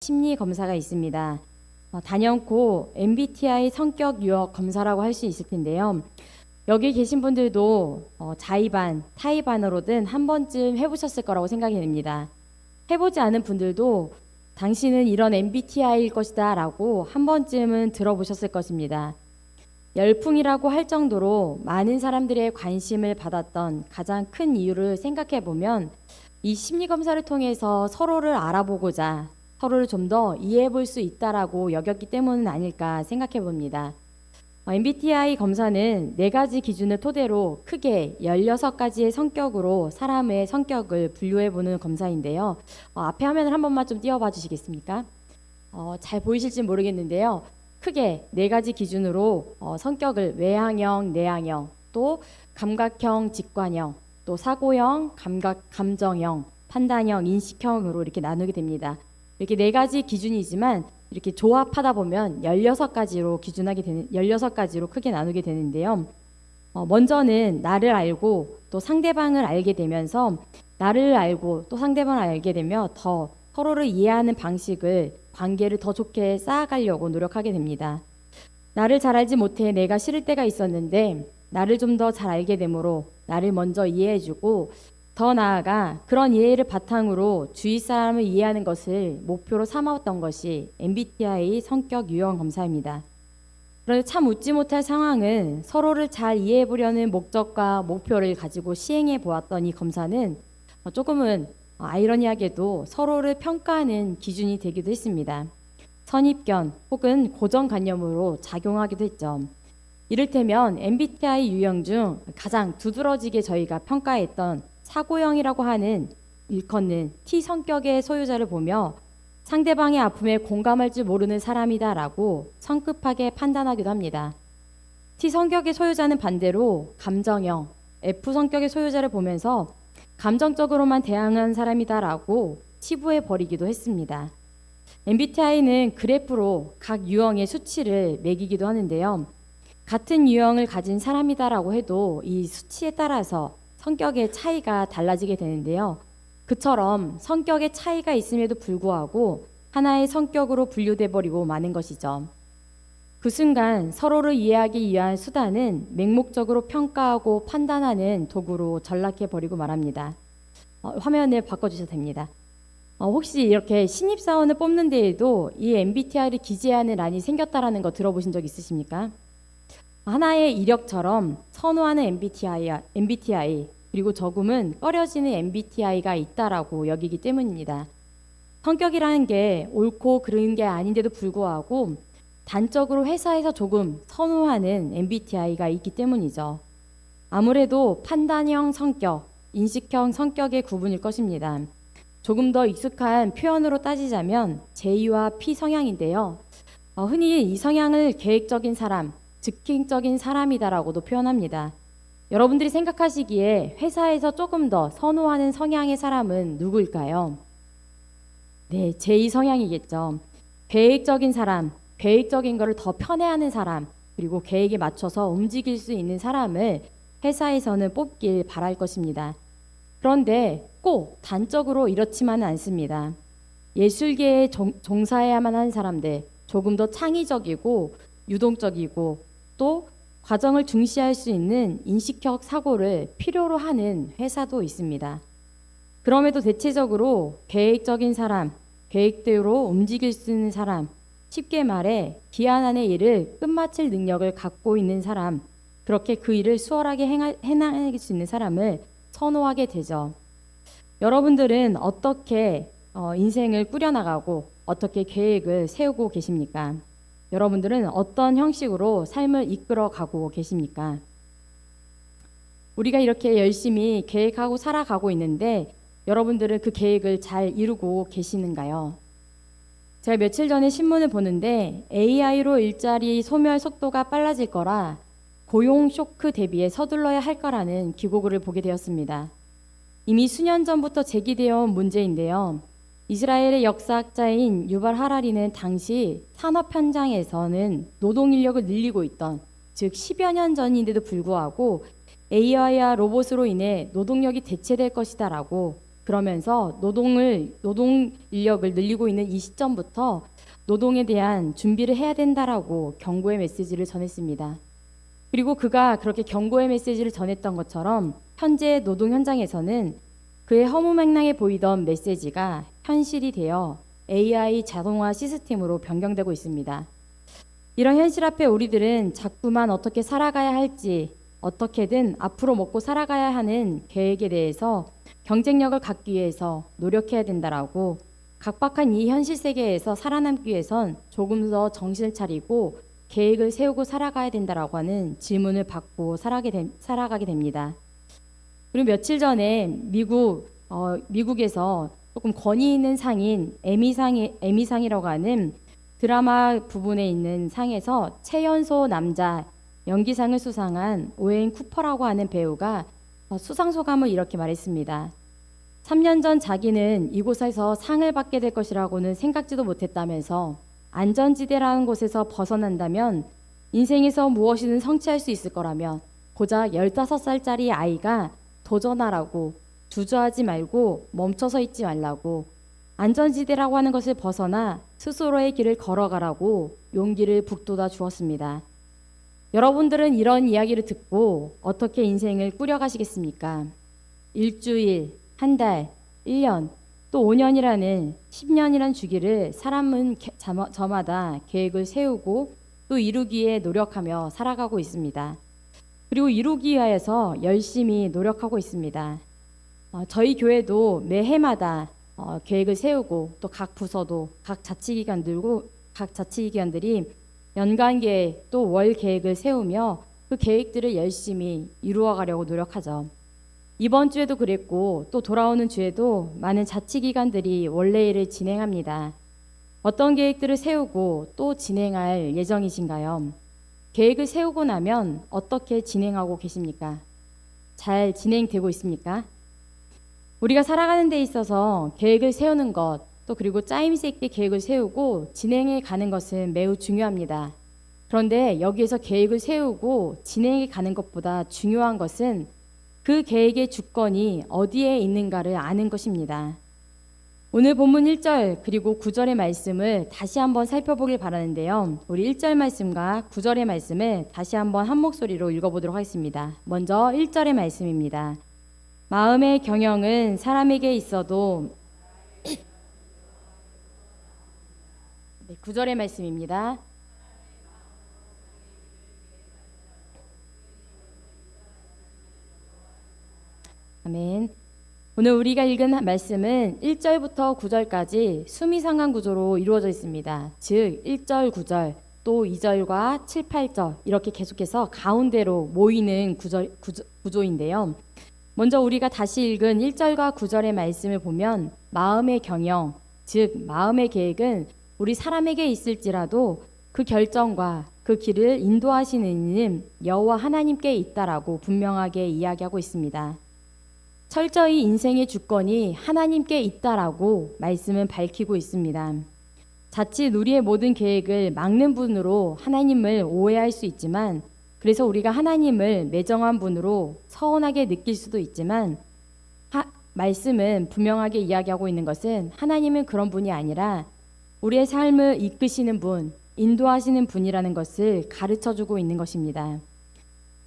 심리 검사가 있습니다. 단연코 MBTI 성격 유형 검사라고 할 수 있을 텐데요. 여기 계신 분들도 자의반, 타의반으로든 한 번쯤 해보셨을 거라고 생각이 됩니다. 해보지 않은 분들도 당신은 이런 MBTI일 것이다 라고 한 번쯤은 들어보셨을 것입니다. 열풍이라고 할 정도로 많은 사람들의 관심을 받았던 가장 큰 이유를 생각해 보면 이 심리 검사를 통해서 서로를 알아보고자 서로를 좀 더 이해해 볼 수 있다라고 여겼기 때문은 아닐까 생각해 봅니다. MBTI 검사는 4가지 기준을 토대로 크게 16가지의 성격으로 사람의 성격을 분류해 보는 검사인데요. 앞에 화면을 한 번만 좀 띄워봐 주시겠습니까? 잘 보이실지 모르겠는데요. 크게 4가지 기준으로 성격을 외향형, 내향형, 또 감각형, 직관형, 또 사고형, 감정형, 판단형, 인식형으로 이렇게 나누게 됩니다. 이렇게 4가지 기준이지만 이렇게 조합하다 보면 16가지로 크게 나누게 되는데요. 먼저는 나를 알고 또 상대방을 알게 되면서 나를 알고 또 상대방을 알게 되면 더 서로를 이해하는 방식을 관계를 더 좋게 쌓아가려고 노력하게 됩니다. 나를 잘 알지 못해 내가 싫을 때가 있었는데 나를 좀 더 잘 알게 되므로 나를 먼저 이해해주고 더 나아가 그런 이해를 바탕으로 주위 사람을 이해하는 것을 목표로 삼았던 것이 MBTI 성격 유형 검사입니다. 그런데 참 웃지 못할 상황은 서로를 잘 이해해 보려는 목적과 목표를 가지고 시행해 보았던 이 검사는 조금은 아이러니하게도 서로를 평가하는 기준이 되기도 했습니다. 선입견 혹은 고정관념으로 작용하기도 했죠. 이를테면 MBTI 유형 중 가장 두드러지게 저희가 평가했던 사고형이라고 하는 일컫는 T 성격의 소유자를 보며 상대방의 아픔에 공감할 줄 모르는 사람이다라고 성급하게 판단하기도 합니다. T 성격의 소유자는 반대로 감정형, F 성격의 소유자를 보면서 감정적으로만 대항한 사람이다라고 치부해 버리기도 했습니다. MBTI는 그래프로 각 유형의 수치를 매기기도 하는데요. 같은 유형을 가진 사람이다라고 해도 이 수치에 따라서 성격의 차이가 달라지게 되는데요. 그처럼 성격의 차이가 있음에도 불구하고 하나의 성격으로 분류돼 버리고 마는 것이죠. 그 순간 서로를 이해하기 위한 수단은 맹목적으로 평가하고 판단하는 도구로 전락해 버리고 말합니다. 화면을 바꿔주셔도 됩니다. 혹시 이렇게 신입사원을 뽑는 데에도 이 MBTI를 기재하는 란이 생겼다라는 거 들어보신 적 있으십니까? 하나의 이력처럼 선호하는 MBTI 그리고 조금은 꺼려지는 MBTI가 있다라고 여기기 때문입니다. 성격이라는 게 옳고 그른 게 아닌데도 불구하고 단적으로 회사에서 조금 선호하는 MBTI가 있기 때문이죠. 아무래도 판단형 성격, 인식형 성격의 구분일 것입니다. 조금 더 익숙한 표현으로 따지자면 J와 P 성향인데요. 흔히 이 성향을 계획적인 사람, 즉흥적인 사람이다라고도 표현합니다. 여러분들이 생각하시기에 회사에서 조금 더 선호하는 성향의 사람은 누구일까요? 네, J 성향이겠죠. 계획적인 사람, 계획적인 것을 더 편애하는 사람, 그리고 계획에 맞춰서 움직일 수 있는 사람을 회사에서는 뽑길 바랄 것입니다. 그런데 꼭 단적으로 이렇지만은 않습니다. 예술계에 종사해야만 하는 사람들, 조금 더 창의적이고 유동적이고 또 과정을 중시할 수 있는 인식형 사고를 필요로 하는 회사도 있습니다. 그럼에도 대체적으로 계획적인 사람, 계획대로 움직일 수 있는 사람, 쉽게 말해 기한 안의 일을 끝마칠 능력을 갖고 있는 사람, 그렇게 그 일을 수월하게 해낼 수 있는 사람을 선호하게 되죠. 여러분들은 어떻게 인생을 꾸려나가고 어떻게 계획을 세우고 계십니까? 여러분들은 어떤 형식으로 삶을 이끌어 가고 계십니까? 우리가 이렇게 열심히 계획하고 살아가고 있는데 여러분들은 그 계획을 잘 이루고 계시는가요? 제가 며칠 전에 신문을 보는데 AI로 일자리 소멸 속도가 빨라질 거라 고용 쇼크 대비해 서둘러야 할 거라는 기고글을 보게 되었습니다. 이미 수년 전부터 제기되어 온 문제인데요. 이스라엘의 역사학자인 유발 하라리는 당시 산업 현장에서는 노동 인력을 늘리고 있던, 즉 10여 년 전인데도 불구하고 AI와 로봇으로 인해 노동력이 대체될 것이다라고 그러면서 노동 인력을 늘리고 있는 이 시점부터 노동에 대한 준비를 해야 된다라고 경고의 메시지를 전했습니다. 그리고 그가 그렇게 경고의 메시지를 전했던 것처럼 현재 노동 현장에서는 그의 허무맹랑해 보이던 메시지가 현실이 되어 AI 자동화 시스템으로 변경되고 있습니다. 이런 현실 앞에 우리들은 자꾸만 어떻게 살아가야 할지, 어떻게든 앞으로 먹고 살아가야 하는 계획에 대해서 경쟁력을 갖기 위해서 노력해야 된다라고, 각박한 이 현실 세계에서 살아남기 위해선 조금 더 정신을 차리고 계획을 세우고 살아가야 된다라고 하는 질문을 받고 살아가게 됩니다. 그리고 며칠 전에 미국에서 조금 권위 있는 상인 에미상이라고 하는 드라마 부분에 있는 상에서 최연소 남자 연기상을 수상한 오웬 쿠퍼라고 하는 배우가 수상 소감을 이렇게 말했습니다. 3년 전 자기는 이곳에서 상을 받게 될 것이라고는 생각지도 못했다면서, 안전지대라는 곳에서 벗어난다면 인생에서 무엇이든 성취할 수 있을 거라면 고작 15살짜리 아이가 도전하라고, 주저하지 말고 멈춰서 있지 말라고, 안전지대라고 하는 것을 벗어나 스스로의 길을 걸어가라고 용기를 북돋아 주었습니다. 여러분들은 이런 이야기를 듣고 어떻게 인생을 꾸려가시겠습니까? 일주일, 한 달, 1년, 또 5년이라는 10년이라는 주기를 사람은 저마다 계획을 세우고 또 이루기에 노력하며 살아가고 있습니다. 그리고 이루기 위해서 열심히 노력하고 있습니다. 저희 교회도 매해마다 계획을 세우고, 또 각 부서도 각 자치기관들이 연간 계획 또 월 계획을 세우며 그 계획들을 열심히 이루어가려고 노력하죠. 이번 주에도 그랬고, 또 돌아오는 주에도 많은 자치기관들이 원래 일을 진행합니다. 어떤 계획들을 세우고 또 진행할 예정이신가요? 계획을 세우고 나면 어떻게 진행하고 계십니까? 잘 진행되고 있습니까? 우리가 살아가는 데 있어서 계획을 세우는 것, 또 그리고 짜임새 있게 계획을 세우고 진행해 가는 것은 매우 중요합니다. 그런데 여기에서 계획을 세우고 진행해 가는 것보다 중요한 것은 그 계획의 주권이 어디에 있는가를 아는 것입니다. 오늘 본문 1절 그리고 9절의 말씀을 다시 한번 살펴보길 바라는데요. 우리 1절 말씀과 9절의 말씀을 다시 한번 한 목소리로 읽어보도록 하겠습니다. 먼저 1절의 말씀입니다. 마음의 경영은 사람에게 있어도 9절의 말씀입니다. 아멘. 오늘 우리가 읽은 말씀은 1절부터 9절까지 수미상관 구조로 이루어져 있습니다. 즉 1절, 9절, 또 2절과 7, 8절 이렇게 계속해서 가운데로 모이는 구조인데요. 먼저 우리가 다시 읽은 1절과 9절의 말씀을 보면 마음의 경영, 즉 마음의 계획은 우리 사람에게 있을지라도 그 결정과 그 길을 인도하시는 이는 여호와 하나님께 있다라고 분명하게 이야기하고 있습니다. 철저히 인생의 주권이 하나님께 있다라고 말씀은 밝히고 있습니다. 자칫 우리의 모든 계획을 막는 분으로 하나님을 오해할 수 있지만, 그래서 우리가 하나님을 매정한 분으로 서운하게 느낄 수도 있지만, 말씀은 분명하게 이야기하고 있는 것은 하나님은 그런 분이 아니라 우리의 삶을 이끄시는 분, 인도하시는 분이라는 것을 가르쳐주고 있는 것입니다.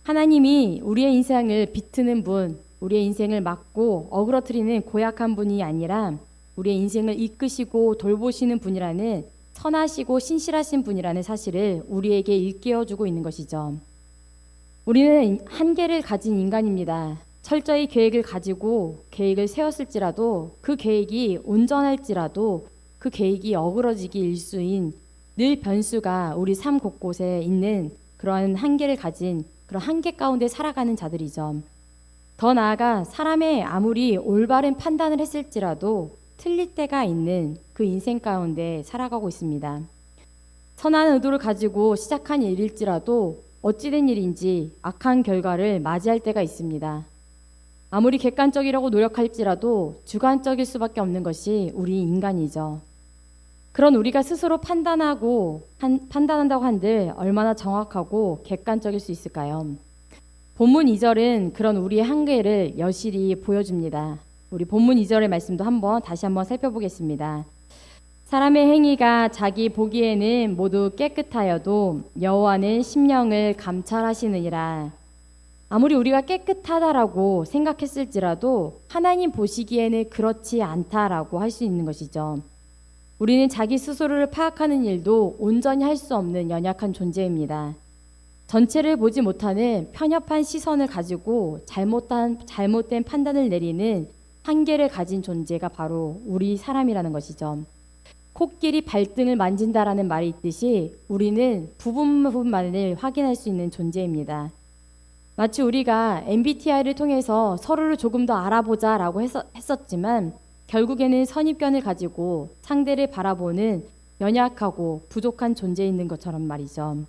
하나님이 우리의 인생을 비트는 분, 우리의 인생을 막고 어그러뜨리는 고약한 분이 아니라 우리의 인생을 이끄시고 돌보시는 분이라는 선하시고 신실하신 분이라는 사실을 우리에게 일깨워주고 있는 것이죠. 우리는 한계를 가진 인간입니다. 철저히 계획을 가지고 계획을 세웠을지라도 그 계획이 온전할지라도 그 계획이 어그러지기 일수인 늘 변수가 우리 삶 곳곳에 있는 그러한 한계를 가진 그런 한계 가운데 살아가는 자들이죠. 더 나아가 사람의 아무리 올바른 판단을 했을지라도 틀릴 때가 있는 그 인생 가운데 살아가고 있습니다. 선한 의도를 가지고 시작한 일일지라도 어찌된 일인지 악한 결과를 맞이할 때가 있습니다. 아무리 객관적이라고 노력할지라도 주관적일 수밖에 없는 것이 우리 인간이죠. 그런 우리가 스스로 판단한다고 한들 얼마나 정확하고 객관적일 수 있을까요? 본문 2절은 그런 우리의 한계를 여실히 보여줍니다. 우리 본문 2절의 말씀도 다시 한번 살펴보겠습니다. 사람의 행위가 자기 보기에는 모두 깨끗하여도 여호와는 심령을 감찰하시느니라. 아무리 우리가 깨끗하다라고 생각했을지라도 하나님 보시기에는 그렇지 않다라고 할 수 있는 것이죠. 우리는 자기 스스로를 파악하는 일도 온전히 할 수 없는 연약한 존재입니다. 전체를 보지 못하는 편협한 시선을 가지고 잘못된 판단을 내리는 한계를 가진 존재가 바로 우리 사람이라는 것이죠. 코끼리 발등을 만진다라는 말이 있듯이 우리는 부분만을 확인할 수 있는 존재입니다. 마치 우리가 MBTI를 통해서 서로를 조금 더 알아보자라고 했었지만 결국에는 선입견을 가지고 상대를 바라보는 연약하고 부족한 존재에 있는 것처럼 말이죠.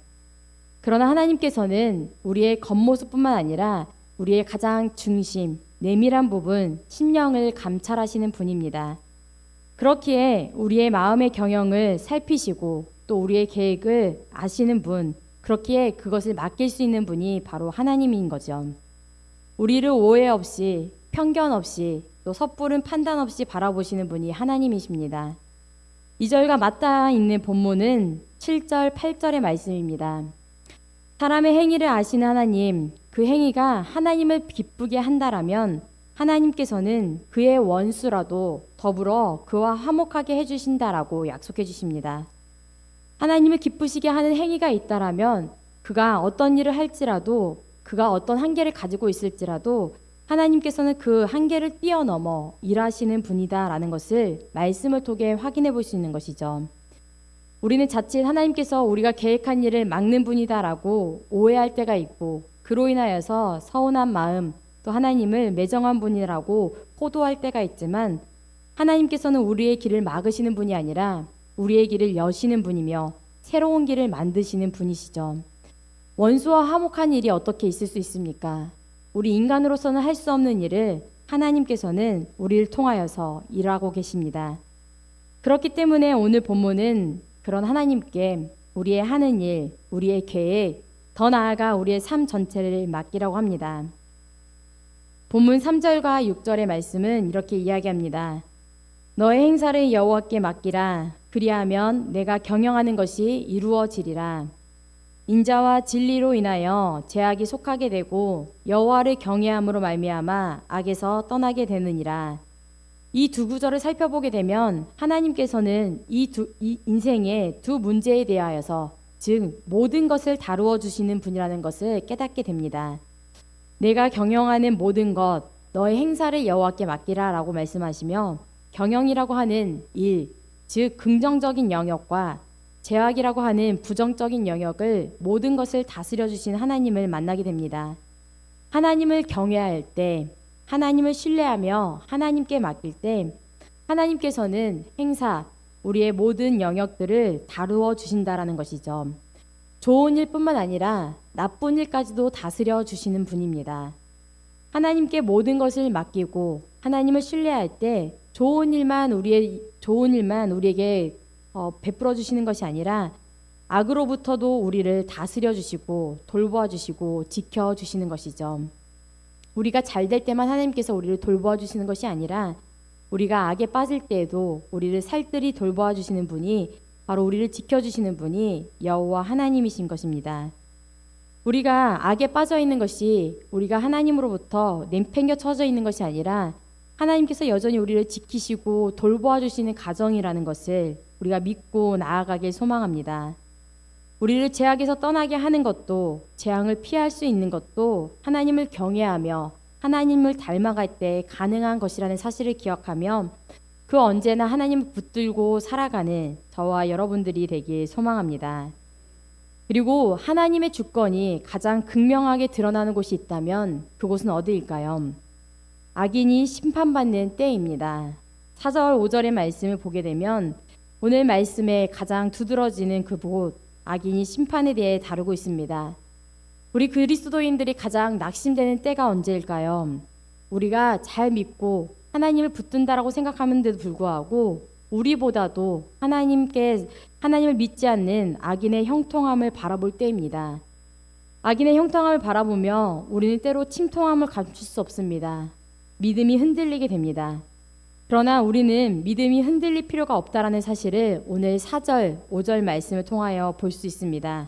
그러나 하나님께서는 우리의 겉모습뿐만 아니라 우리의 가장 중심, 내밀한 부분, 심령을 감찰하시는 분입니다. 그렇기에 우리의 마음의 경영을 살피시고 또 우리의 계획을 아시는 분, 그렇기에 그것을 맡길 수 있는 분이 바로 하나님인 거죠. 우리를 오해 없이, 편견 없이, 또 섣부른 판단 없이 바라보시는 분이 하나님이십니다. 2절과 맞닿아 있는 본문은 7절, 8절의 말씀입니다. 사람의 행위를 아시는 하나님, 그 행위가 하나님을 기쁘게 한다라면 하나님께서는 그의 원수라도 더불어 그와 화목하게 해주신다라고 약속해 주십니다. 하나님을 기쁘시게 하는 행위가 있다라면 그가 어떤 일을 할지라도 그가 어떤 한계를 가지고 있을지라도 하나님께서는 그 한계를 뛰어넘어 일하시는 분이다라는 것을 말씀을 통해 확인해 볼 수 있는 것이죠. 우리는 자칫 하나님께서 우리가 계획한 일을 막는 분이다라고 오해할 때가 있고 그로 인하여서 서운한 마음 또 하나님을 매정한 분이라고 호도할 때가 있지만 하나님께서는 우리의 길을 막으시는 분이 아니라 우리의 길을 여시는 분이며 새로운 길을 만드시는 분이시죠. 원수와 화목한 일이 어떻게 있을 수 있습니까? 우리 인간으로서는 할 수 없는 일을 하나님께서는 우리를 통하여서 일하고 계십니다. 그렇기 때문에 오늘 본문은 그런 하나님께 우리의 하는 일, 우리의 계획, 더 나아가 우리의 삶 전체를 맡기라고 합니다. 본문 3절과 6절의 말씀은 이렇게 이야기합니다. 너의 행사를 여호와께 맡기라. 그리하면 내가 경영하는 것이 이루어지리라. 인자와 진리로 인하여 죄악이 속하게 되고 여호와를 경외함으로 말미암아 악에서 떠나게 되느니라. 이 두 구절을 살펴보게 되면 하나님께서는 이 인생의 두 문제에 대하여서 즉 모든 것을 다루어 주시는 분이라는 것을 깨닫게 됩니다. 내가 경영하는 모든 것 너의 행사를 여호와께 맡기라 라고 말씀하시며 경영이라고 하는 일, 즉 긍정적인 영역과 죄악이라고 하는 부정적인 영역을 모든 것을 다스려 주신 하나님을 만나게 됩니다. 하나님을 경외할 때, 하나님을 신뢰하며 하나님께 맡길 때 하나님께서는 행사, 우리의 모든 영역들을 다루어 주신다라는 것이죠. 좋은 일뿐만 아니라 나쁜 일까지도 다스려 주시는 분입니다. 하나님께 모든 것을 맡기고 하나님을 신뢰할 때 좋은 일만 우리에게 베풀어 주시는 것이 아니라 악으로부터도 우리를 다스려 주시고 돌보아 주시고 지켜 주시는 것이죠. 우리가 잘 될 때만 하나님께서 우리를 돌보아 주시는 것이 아니라 우리가 악에 빠질 때에도 우리를 살뜰히 돌보아 주시는 분이 바로 우리를 지켜 주시는 분이 여호와 하나님이신 것입니다. 우리가 악에 빠져 있는 것이 우리가 하나님으로부터 내팽겨 쳐져 있는 것이 아니라 하나님께서 여전히 우리를 지키시고 돌보아 주시는 가정이라는 것을 우리가 믿고 나아가길 소망합니다. 우리를 죄악에서 떠나게 하는 것도 재앙을 피할 수 있는 것도 하나님을 경외하며 하나님을 닮아갈 때 가능한 것이라는 사실을 기억하며 그 언제나 하나님을 붙들고 살아가는 저와 여러분들이 되길 소망합니다. 그리고 하나님의 주권이 가장 극명하게 드러나는 곳이 있다면 그곳은 어디일까요? 악인이 심판받는 때입니다. 4절 5절의 말씀을 보게 되면 오늘 말씀에 가장 두드러지는 그곳 악인이 심판에 대해 다루고 있습니다. 우리 그리스도인들이 가장 낙심되는 때가 언제일까요? 우리가 잘 믿고 하나님을 붙든다라고 생각하는데도 불구하고 우리보다도 하나님을 믿지 않는 악인의 형통함을 바라볼 때입니다. 악인의 형통함을 바라보며 우리는 때로 침통함을 감출 수 없습니다. 믿음이 흔들리게 됩니다. 그러나 우리는 믿음이 흔들릴 필요가 없다라는 사실을 오늘 4절, 5절 말씀을 통하여 볼 수 있습니다.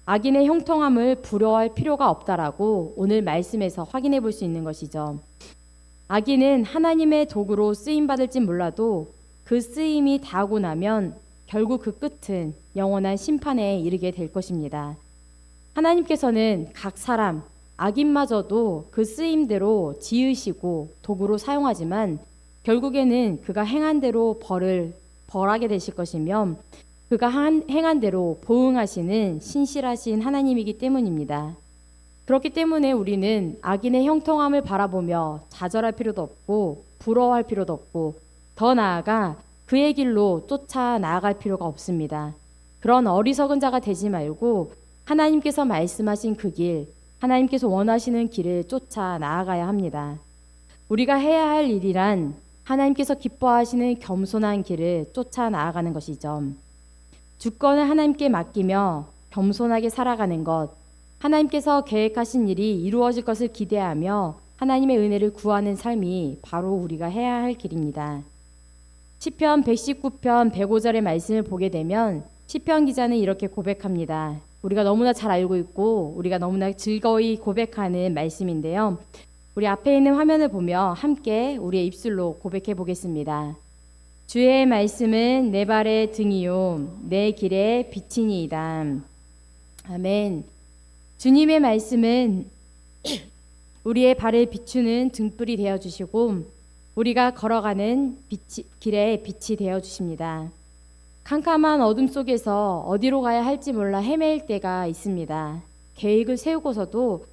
악인의 형통함을 부러워할 필요가 없다라고 오늘 말씀에서 확인해 볼 수 있는 것이죠. 악인은 하나님의 도구로 쓰임 받을지 몰라도 그 쓰임이 다하고 나면 결국 그 끝은 영원한 심판에 이르게 될 것입니다. 하나님께서는 각 사람, 악인마저도 그 쓰임대로 지으시고 도구로 사용하지만 결국에는 그가 행한 대로 벌을 벌하게 되실 것이며 그가 행한 대로 보응하시는 신실하신 하나님이기 때문입니다. 그렇기 때문에 우리는 악인의 형통함을 바라보며 좌절할 필요도 없고 부러워할 필요도 없고 더 나아가 그의 길로 쫓아 나아갈 필요가 없습니다. 그런 어리석은 자가 되지 말고 하나님께서 말씀하신 그 길, 하나님께서 원하시는 길을 쫓아 나아가야 합니다. 우리가 해야 할 일이란 하나님께서 기뻐하시는 겸손한 길을 쫓아 나아가는 것이죠. 주권을 하나님께 맡기며 겸손하게 살아가는 것, 하나님께서 계획하신 일이 이루어질 것을 기대하며 하나님의 은혜를 구하는 삶이 바로 우리가 해야 할 길입니다. 시편 119편 105절의 말씀을 보게 되면 시편 기자는 이렇게 고백합니다. 우리가 너무나 잘 알고 있고 우리가 너무나 즐거이 고백하는 말씀인데요. 우리 앞에 있는 화면을 보며 함께 우리의 입술로 고백해 보겠습니다. 주의 말씀은 내 발의 등이요 내 길의 빛이니이다. 아멘. 주님의 말씀은 우리의 발을 비추는 등불이 되어 주시고 우리가 걸어가는 길의 빛이 되어 주십니다. 캄캄한 어둠 속에서 어디로 가야 할지 몰라 헤매일 때가 있습니다. 계획을 세우고서도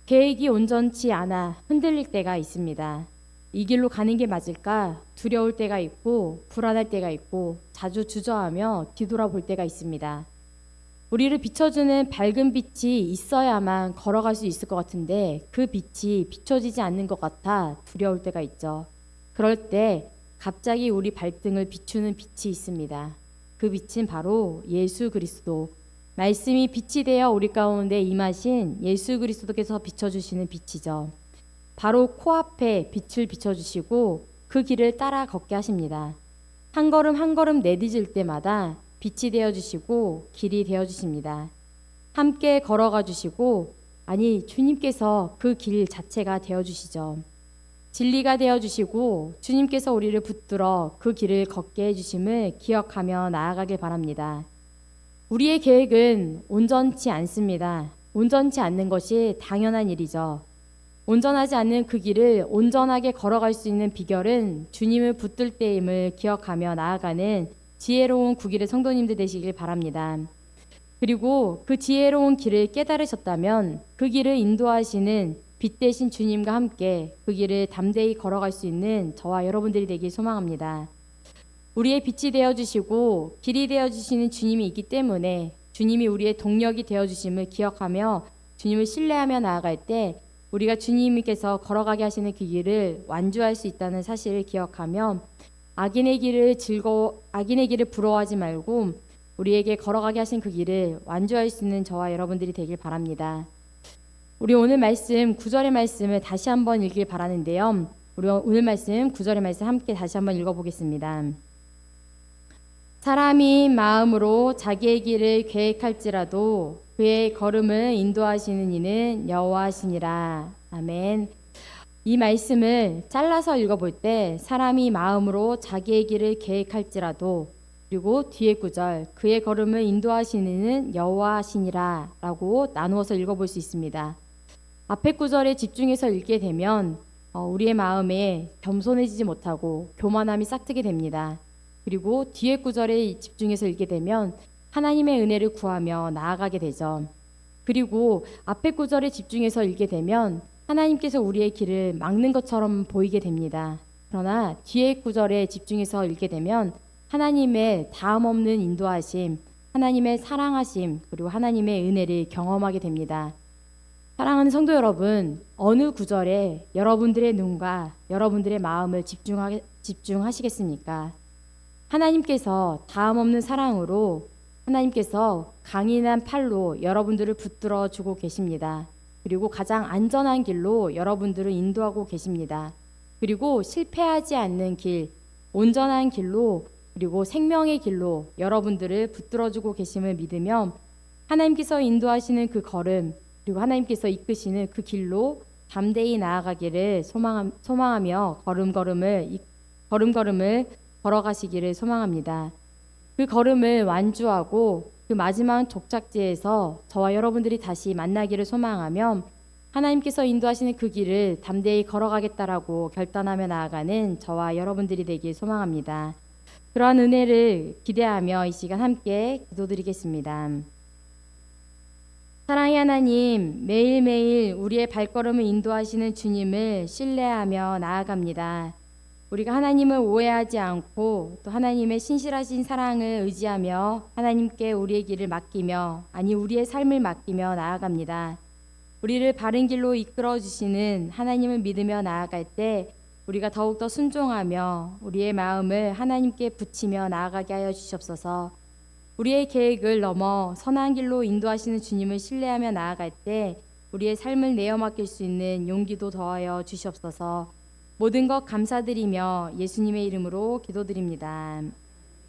계획이 온전치 않아 흔들릴 때가 있습니다. 이 길로 가는 게 맞을까 두려울 때가 있고 불안할 때가 있고 자주 주저하며 뒤돌아볼 때가 있습니다. 우리를 비춰주는 밝은 빛이 있어야만 걸어갈 수 있을 것 같은데 그 빛이 비춰지지 않는 것 같아 두려울 때가 있죠. 그럴 때 갑자기 우리 발등을 비추는 빛이 있습니다. 그 빛은 바로 예수 그리스도, 말씀이 빛이 되어 우리 가운데 임하신 예수 그리스도께서 비춰주시는 빛이죠. 바로 코앞에 빛을 비춰주시고 그 길을 따라 걷게 하십니다. 한 걸음 한 걸음 내딛을 때마다 빛이 되어주시고 길이 되어주십니다. 함께 걸어가 주시고 주님께서 그 길 자체가 되어주시죠. 진리가 되어주시고 주님께서 우리를 붙들어 그 길을 걷게 해주심을 기억하며 나아가길 바랍니다. 우리의 계획은 온전치 않습니다. 온전치 않는 것이 당연한 일이죠. 온전하지 않는 그 길을 온전하게 걸어갈 수 있는 비결은 주님을 붙들 때임을 기억하며 나아가는 지혜로운 구길의 성도님들 되시길 바랍니다. 그리고 그 지혜로운 길을 깨달으셨다면 그 길을 인도하시는 빛 대신 주님과 함께 그 길을 담대히 걸어갈 수 있는 저와 여러분들이 되길 소망합니다. 우리의 빛이 되어주시고 길이 되어주시는 주님이 있기 때문에 주님이 우리의 동력이 되어주심을 기억하며 주님을 신뢰하며 나아갈 때 우리가 주님께서 걸어가게 하시는 그 길을 완주할 수 있다는 사실을 기억하며 악인의 길을 부러워하지 말고 우리에게 걸어가게 하신 그 길을 완주할 수 있는 저와 여러분들이 되길 바랍니다. 우리 오늘 말씀 9절의 말씀을 다시 한번 읽길 바라는데요. 우리 오늘 말씀 9절의 말씀 함께 다시 한번 읽어보겠습니다. 사람이 마음으로 자기의 길을 계획할지라도 그의 걸음을 인도하시는 이는 여호와시니라. 아멘. 이 말씀을 잘라서 읽어볼 때 사람이 마음으로 자기의 길을 계획할지라도 그리고 뒤에 구절 그의 걸음을 인도하시는 이는 여호와시니라 라고 나누어서 읽어볼 수 있습니다. 앞에 구절에 집중해서 읽게 되면 우리의 마음에 겸손해지지 못하고 교만함이 싹트게 됩니다. 그리고 뒤에 구절에 집중해서 읽게 되면 하나님의 은혜를 구하며 나아가게 되죠. 그리고 앞에 구절에 집중해서 읽게 되면 하나님께서 우리의 길을 막는 것처럼 보이게 됩니다. 그러나 뒤에 구절에 집중해서 읽게 되면 하나님의 다음 없는 인도하심, 하나님의 사랑하심, 그리고 하나님의 은혜를 경험하게 됩니다. 사랑하는 성도 여러분, 어느 구절에 여러분들의 눈과 여러분들의 마음을 집중하시겠습니까? 하나님께서 다음 없는 사랑으로 하나님께서 강인한 팔로 여러분들을 붙들어 주고 계십니다. 그리고 가장 안전한 길로 여러분들을 인도하고 계십니다. 그리고 실패하지 않는 길, 온전한 길로 그리고 생명의 길로 여러분들을 붙들어주고 계심을 믿으며 하나님께서 인도하시는 그 걸음 그리고 하나님께서 이끄시는 그 길로 담대히 나아가기를 소망하며 걸음걸음을 걸어가시기를 소망합니다. 그 걸음을 완주하고 그 마지막 종착지에서 저와 여러분들이 다시 만나기를 소망하며 하나님께서 인도하시는 그 길을 담대히 걸어가겠다라고 결단하며 나아가는 저와 여러분들이 되길 소망합니다. 그러한 은혜를 기대하며 이 시간 함께 기도드리겠습니다. 사랑의 하나님, 매일매일 우리의 발걸음을 인도하시는 주님을 신뢰하며 나아갑니다. 우리가 하나님을 오해하지 않고 또 하나님의 신실하신 사랑을 의지하며 하나님께 우리의 길을 맡기며 우리의 삶을 맡기며 나아갑니다. 우리를 바른 길로 이끌어 주시는 하나님을 믿으며 나아갈 때 우리가 더욱더 순종하며 우리의 마음을 하나님께 붙이며 나아가게 하여 주시옵소서. 우리의 계획을 넘어 선한 길로 인도하시는 주님을 신뢰하며 나아갈 때 우리의 삶을 내어 맡길 수 있는 용기도 더하여 주시옵소서. 모든 것 감사드리며 예수님의 이름으로 기도드립니다.